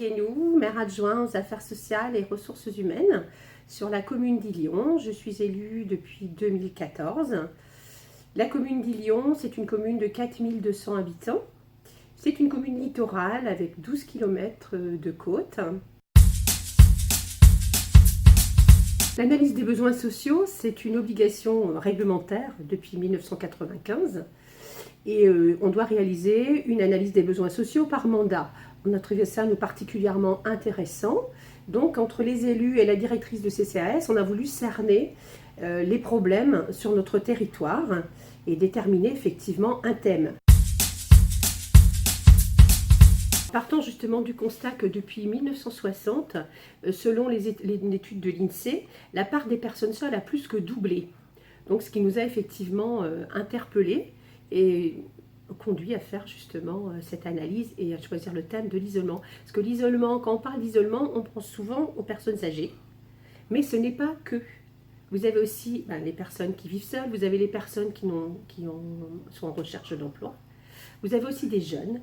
Guénou, maire adjoint aux affaires sociales et ressources humaines sur la commune d'Illion. Je suis élue depuis 2014. La commune d'Illion, c'est une commune de 4200 habitants. C'est une commune littorale avec 12 km de côte. L'analyse des besoins sociaux, c'est une obligation réglementaire depuis 1995. Et on doit réaliser une analyse des besoins sociaux par mandat. On a trouvé ça nous particulièrement intéressant. Donc entre les élus et la directrice de CCAS, on a voulu cerner les problèmes sur notre territoire et déterminer effectivement un thème. Partant justement du constat que depuis 1960, selon l'étude de l'INSEE, la part des personnes seules a plus que doublé. Donc ce qui nous a effectivement interpellés et conduit à faire justement cette analyse et à choisir le thème de l'isolement. Parce que l'isolement, quand on parle d'isolement, on pense souvent aux personnes âgées, mais ce n'est pas que. Vous avez aussi les personnes qui vivent seules, vous avez les personnes qui sont en recherche d'emploi, vous avez aussi des jeunes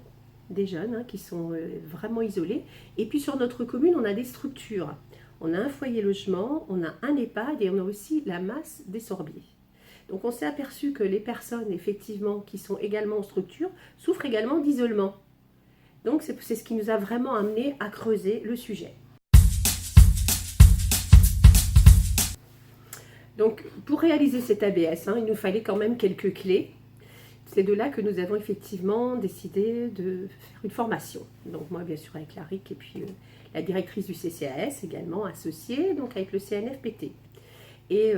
qui sont vraiment isolés. Et puis sur notre commune, on a des structures. On a un foyer logement, on a un EHPAD et on a aussi la masse des sorbiers. Donc on s'est aperçu que les personnes effectivement qui sont également en structure souffrent également d'isolement. Donc c'est ce qui nous a vraiment amené à creuser le sujet. Donc pour réaliser cet ABS, il nous fallait quand même quelques clés. C'est de là que nous avons effectivement décidé de faire une formation. Donc moi bien sûr avec la RIC et puis la directrice du CCAS également associée, donc avec le CNFPT. Et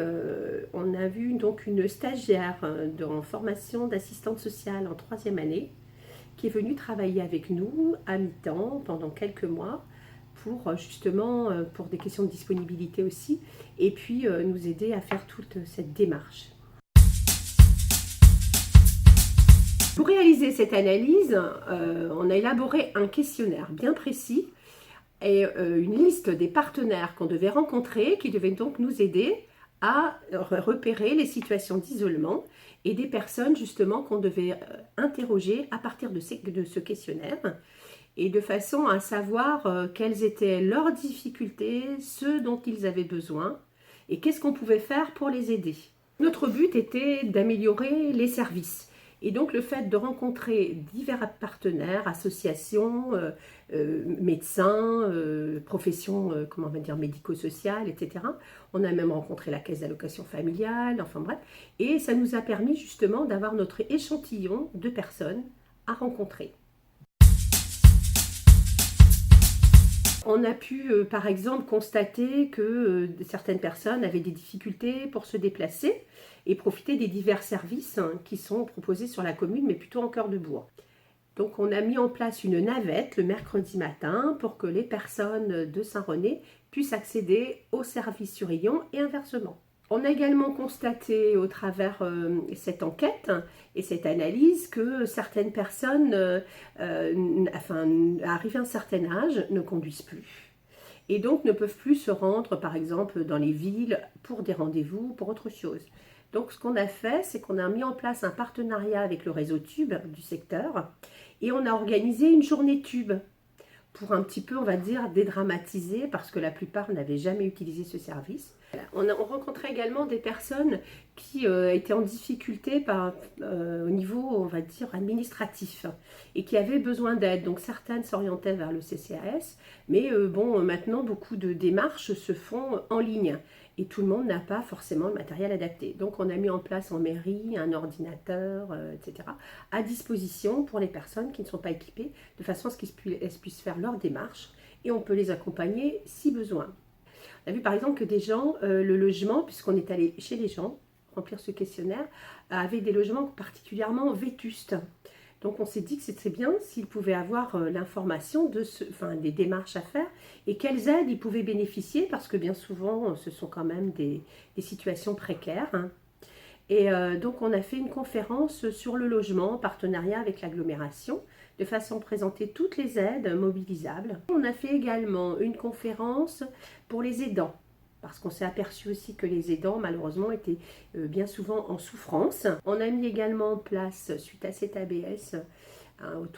on a vu donc une stagiaire en formation d'assistante sociale en 3e année qui est venue travailler avec nous à mi-temps pendant quelques mois pour justement, pour des questions de disponibilité aussi, et puis nous aider à faire toute cette démarche. Pour réaliser cette analyse, on a élaboré un questionnaire bien précis et une liste des partenaires qu'on devait rencontrer qui devaient donc nous aider à repérer les situations d'isolement et des personnes justement qu'on devait interroger à partir de ce questionnaire et de façon à savoir quelles étaient leurs difficultés, ce dont ils avaient besoin et qu'est-ce qu'on pouvait faire pour les aider. Notre but était d'améliorer les services. Et donc le fait de rencontrer divers partenaires, associations, médecins, professions médico-sociales, etc. On a même rencontré la caisse d'allocation familiale, enfin bref. Et ça nous a permis justement d'avoir notre échantillon de personnes à rencontrer. On a pu par exemple constater que certaines personnes avaient des difficultés pour se déplacer et profiter des divers services qui sont proposés sur la commune, mais plutôt en cœur de bourg. Donc on a mis en place une navette le mercredi matin pour que les personnes de Saint-René puissent accéder aux services sur Illion et inversement. On a également constaté au travers cette enquête et cette analyse que certaines personnes, arrivées à un certain âge, ne conduisent plus. Et donc ne peuvent plus se rendre, par exemple, dans les villes pour des rendez-vous, pour autre chose. Donc ce qu'on a fait, c'est qu'on a mis en place un partenariat avec le réseau Tube du secteur et on a organisé une journée Tube pour un petit peu, on va dire, dédramatiser parce que la plupart n'avaient jamais utilisé ce service. On rencontrait également des personnes qui étaient en difficulté au niveau, on va dire, administratif et qui avaient besoin d'aide. Donc certaines s'orientaient vers le CCAS, mais maintenant beaucoup de démarches se font en ligne et tout le monde n'a pas forcément le matériel adapté. Donc on a mis en place en mairie un ordinateur, etc. à disposition pour les personnes qui ne sont pas équipées, de façon à ce qu'elles puissent faire leur démarche et on peut les accompagner si besoin. On a vu par exemple que des gens, le logement, puisqu'on est allé chez les gens, remplir ce questionnaire, avaient des logements particulièrement vétustes. Donc on s'est dit que c'était bien s'ils pouvaient avoir l'information des démarches à faire et quelles aides ils pouvaient bénéficier, parce que bien souvent ce sont quand même des situations précaires. Et donc on a fait une conférence sur le logement en partenariat avec l'agglomération, de façon à présenter toutes les aides mobilisables. On a fait également une conférence pour les aidants, parce qu'on s'est aperçu aussi que les aidants, malheureusement, étaient bien souvent en souffrance. On a mis également en place, suite à cet ABS,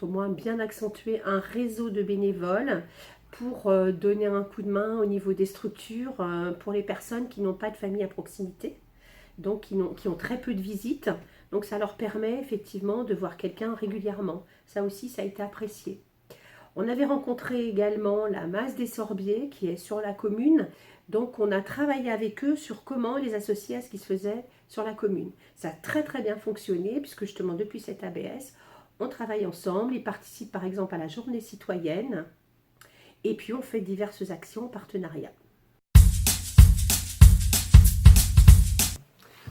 au moins bien accentué, un réseau de bénévoles pour donner un coup de main au niveau des structures pour les personnes qui n'ont pas de famille à proximité, donc qui ont très peu de visites. Donc ça leur permet effectivement de voir quelqu'un régulièrement. Ça aussi, ça a été apprécié. On avait rencontré également la Masse des Sorbiers qui est sur la commune. Donc on a travaillé avec eux sur comment les associer à ce qui se faisait sur la commune. Ça a très très bien fonctionné puisque justement depuis cette ABS, on travaille ensemble. Ils participent par exemple à la journée citoyenne et puis on fait diverses actions en partenariat.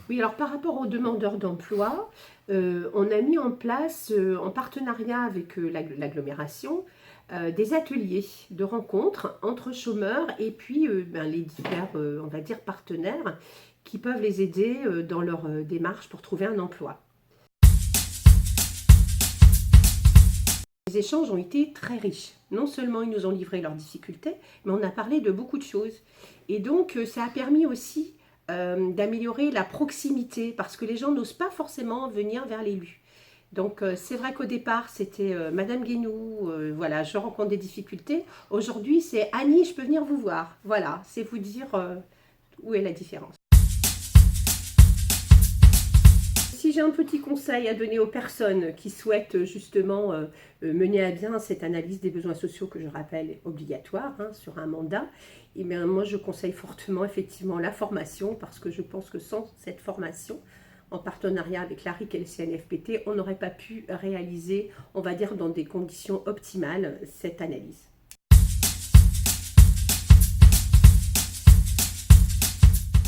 Oui, alors par rapport aux demandeurs d'emploi, on a mis en place, en partenariat avec l'agglomération, des ateliers de rencontres entre chômeurs et puis les divers, on va dire, partenaires qui peuvent les aider dans leur démarche pour trouver un emploi. Les échanges ont été très riches. Non seulement ils nous ont livré leurs difficultés, mais on a parlé de beaucoup de choses. Et donc ça a permis aussi d'améliorer la proximité, parce que les gens n'osent pas forcément venir vers l'élu. Donc c'est vrai qu'au départ c'était Madame Guénou, voilà, je rencontre des difficultés. Aujourd'hui c'est Annie, je peux venir vous voir. Voilà, c'est vous dire où est la différence. Si j'ai un petit conseil à donner aux personnes qui souhaitent justement mener à bien cette analyse des besoins sociaux que je rappelle est obligatoire sur un mandat, et bien moi je conseille fortement effectivement la formation, parce que je pense que sans cette formation, en partenariat avec l'ARIC et le CNFPT, on n'aurait pas pu réaliser, on va dire dans des conditions optimales, cette analyse.